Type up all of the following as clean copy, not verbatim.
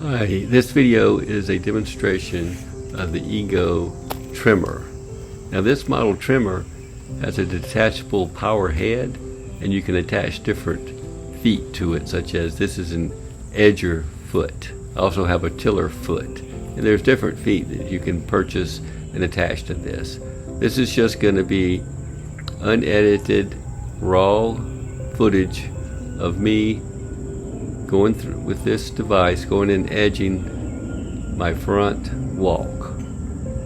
Hi, this video is a demonstration of the EGO trimmer. Now this model trimmer has a detachable power head, and you can attach different feet to it, such as this is an edger foot. I also have a tiller foot, and there's different feet that you can purchase and attach to this. This is just going to be unedited raw footage of me going through with this device, going and edging my front walk.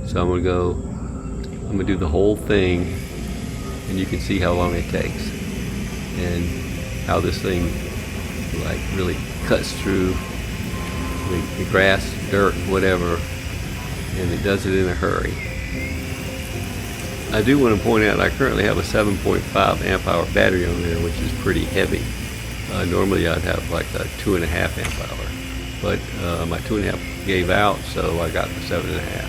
So I'm gonna do the whole thing, and you can see how long it takes and how this thing like really cuts through the grass, dirt, whatever, and it does it in a hurry. I do want to point out I currently have a 7.5 amp hour battery on there, which is pretty heavy. Normally I'd have like a 2.5 amp hour, but my 2.5 gave out, so I got the 7.5.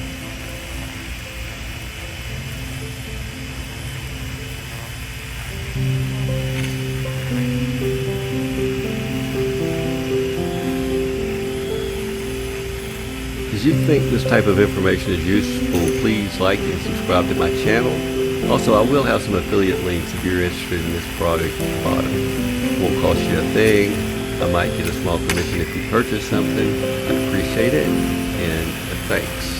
If you think this type of information is useful, please like and subscribe to my channel. Also, I will have some affiliate links if you're interested in this product. It won't cost you a thing. I might get a small commission if you purchase something. I'd appreciate it, and thanks.